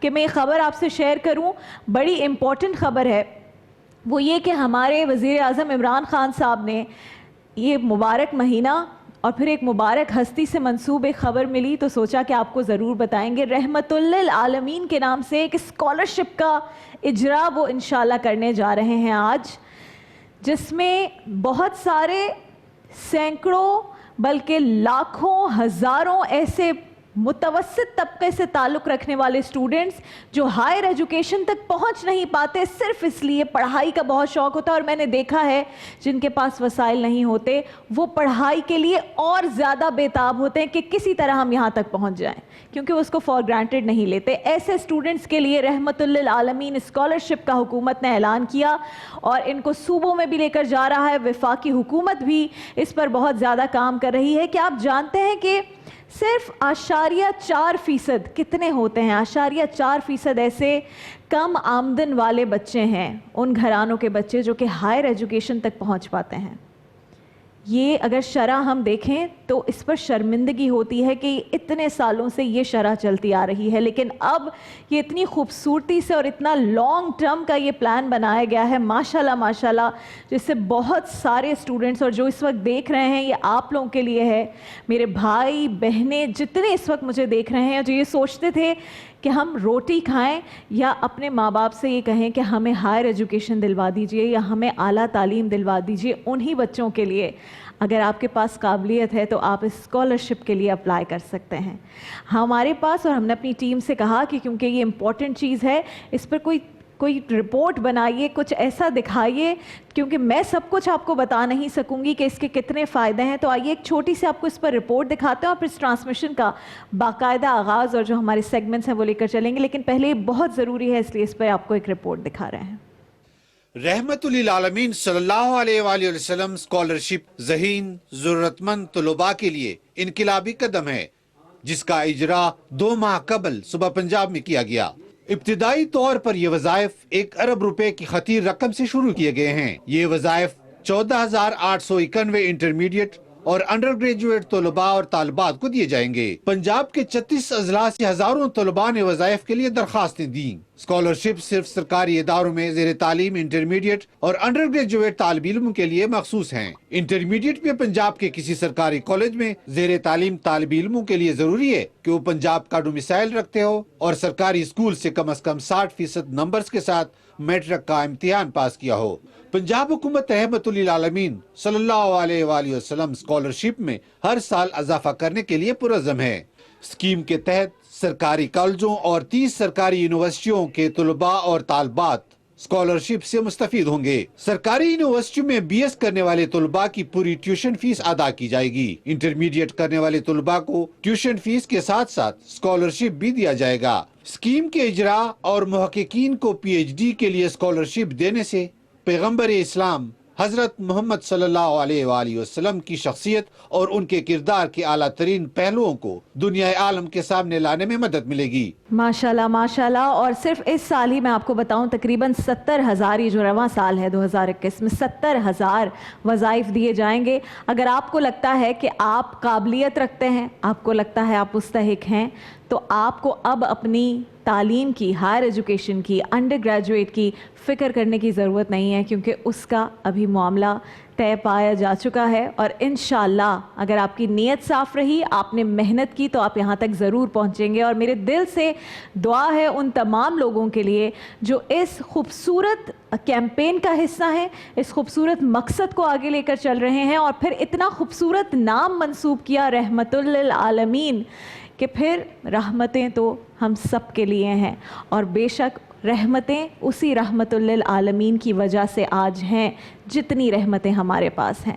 کہ میں یہ خبر آپ سے شیئر کروں، بڑی امپورٹنٹ خبر ہے، وہ یہ کہ ہمارے وزیر اعظم عمران خان صاحب نے یہ مبارک مہینہ اور پھر ایک مبارک ہستی سے منسوب ایک خبر ملی تو سوچا کہ آپ کو ضرور بتائیں گے۔ رحمت للعالمین کے نام سے ایک اسکالرشپ کا اجرا وہ انشاءاللہ کرنے جا رہے ہیں آج، جس میں بہت سارے سینکڑوں بلکہ لاکھوں ہزاروں ایسے متوسط طبقے سے تعلق رکھنے والے اسٹوڈنٹس جو ہائر ایجوکیشن تک پہنچ نہیں پاتے صرف اس لیے پڑھائی کا بہت شوق ہوتا ہے، اور میں نے دیکھا ہے جن کے پاس وسائل نہیں ہوتے وہ پڑھائی کے لیے اور زیادہ بےتاب ہوتے ہیں کہ کسی طرح ہم یہاں تک پہنچ جائیں، کیونکہ وہ اس کو فار گرانٹیڈ نہیں لیتے۔ ایسے اسٹوڈنٹس کے لیے رحمت للعالمین اسکالرشپ کا حکومت نے اعلان کیا اور ان کو صوبوں میں بھی لے کر جا رہا ہے، وفاقی حکومت بھی اس پر بہت زیادہ کام کر رہی ہے۔ کہ آپ جانتے ہیں کہ صرف 0.4% کتنے ہوتے ہیں؟ 0.4% ایسے کم آمدن والے بچے ہیں، ان گھرانوں کے بچے جو کہ ہائر ایجوکیشن تک پہنچ پاتے ہیں۔ یہ اگر شرح ہم دیکھیں تو اس پر شرمندگی ہوتی ہے کہ اتنے سالوں سے یہ شرح چلتی آ رہی ہے، لیکن اب یہ اتنی خوبصورتی سے اور اتنا لانگ ٹرم کا یہ پلان بنایا گیا ہے ماشاءاللہ ماشاءاللہ، جس سے بہت سارے اسٹوڈنٹس، اور جو اس وقت دیکھ رہے ہیں یہ آپ لوگوں کے لیے ہے، میرے بھائی بہنیں جتنے اس وقت مجھے دیکھ رہے ہیں جو یہ سوچتے تھے کہ ہم روٹی کھائیں یا اپنے ماں باپ سے یہ کہیں کہ ہمیں ہائر ایجوکیشن دلوا دیجئے یا ہمیں اعلیٰ تعلیم دلوا دیجئے، انہی بچوں کے لیے اگر آپ کے پاس قابلیت ہے تو آپ اس اسکالرشپ کے لیے اپلائی کر سکتے ہیں۔ ہمارے پاس، اور ہم نے اپنی ٹیم سے کہا کہ کیونکہ یہ امپورٹنٹ چیز ہے اس پر کوئی رپورٹ بنائیے، کچھ ایسا دکھائیے، کیونکہ میں سب کچھ آپ کو بتا نہیں سکوں گی کہ اس کے کتنے فائدے ہیں، تو آئیے ایک چھوٹی سی آپ کو اس پر رپورٹ دکھاتے ہیں اور پھر اس ٹرانسمیشن کا باقاعدہ آغاز اور جو ہمارے سیگمنٹس ہیں وہ لے کر چلیں گے، لیکن پہلے یہ بہت ضروری ہے اس لیے اس پر آپ کو ایک رپورٹ دکھا رہے ہیں۔ رحمت للعالمین صلی اللہ علیہ وآلہ وسلم اسکالرشپ ذہین ضرورت مند طلباء کے لیے انقلابی قدم ہے، جس کا اجرا 2 ماہ قبل صوبہ پنجاب میں کیا گیا۔ ابتدائی طور پر یہ وظائف 1 ارب روپے کی خطیر رقم سے شروع کیے گئے ہیں۔ یہ وظائف 14,891 انٹرمیڈیٹ اور انڈر گریجویٹ طلباء اور طالبات کو دیے جائیں گے۔ پنجاب کے 36 اضلاع سے ہزاروں طلباء نے وظائف کے لیے درخواستیں دیں۔ اسکالرشپ صرف سرکاری اداروں میں زیر تعلیم انٹرمیڈیٹ اور انڈر گریجویٹ طالب علموں کے لیے مخصوص ہیں۔ انٹرمیڈیٹ میں پنجاب کے کسی سرکاری کالج میں زیر تعلیم طالب علموں کے لیے ضروری ہے کہ وہ پنجاب کا ڈومیسائل رکھتے ہو اور سرکاری اسکول سے کم از کم 60% نمبرز کے ساتھ میٹرک کا امتحان پاس کیا ہو۔ پنجاب حکومت رحمت للعالمین صلی اللہ علیہ وآلہ وسلم اسکالرشپ میں ہر سال اضافہ کرنے کے لیے پرعزم ہے۔ اسکیم کے تحت سرکاری کالجوں اور 30 سرکاری یونیورسٹیوں کے طلباء اور طالبات اسکالرشپ سے مستفید ہوں گے۔ سرکاری یونیورسٹیوں میں BS کرنے والے طلباء کی پوری ٹیوشن فیس ادا کی جائے گی۔ انٹرمیڈیٹ کرنے والے طلباء کو ٹیوشن فیس کے ساتھ ساتھ اسکالرشپ بھی دیا جائے گا۔ اسکیم کے اجرا اور محققین کو PhD کے لیے اسکالرشپ دینے سے پیغمبر اسلام حضرت محمد صلی اللہ علیہ وآلہ وسلم کی شخصیت اور ان کے کردار کے اعلیٰ ترین پہلوؤں کو دنیا عالم کے سامنے لانے میں مدد ملے گی۔ ماشاءاللہ ماشاءاللہ، اور صرف اس سال ہی میں آپ کو بتاؤں تقریباً 70,000، یہ جو رواں سال ہے 2021 میں 70,000 وظائف دیے جائیں گے۔ اگر آپ کو لگتا ہے کہ آپ قابلیت رکھتے ہیں، آپ کو لگتا ہے آپ مستحق ہیں، تو آپ کو اب اپنی تعلیم کی، ہائر ایجوکیشن کی، انڈر گریجویٹ کی فکر کرنے کی ضرورت نہیں ہے، کیونکہ اس کا ابھی معاملہ طے پایا جا چکا ہے، اور انشاءاللہ اگر آپ کی نیت صاف رہی، آپ نے محنت کی، تو آپ یہاں تک ضرور پہنچیں گے۔ اور میرے دل سے دعا ہے ان تمام لوگوں کے لیے جو اس خوبصورت کیمپین کا حصہ ہیں، اس خوبصورت مقصد کو آگے لے کر چل رہے ہیں، اور پھر اتنا خوبصورت نام منسوب کیا رحمت للعالمین، کہ پھر رحمتیں تو ہم سب کے لیے ہیں، اور بے شک رحمتیں اسی رحمت للعالمین کی وجہ سے آج ہیں جتنی رحمتیں ہمارے پاس ہیں۔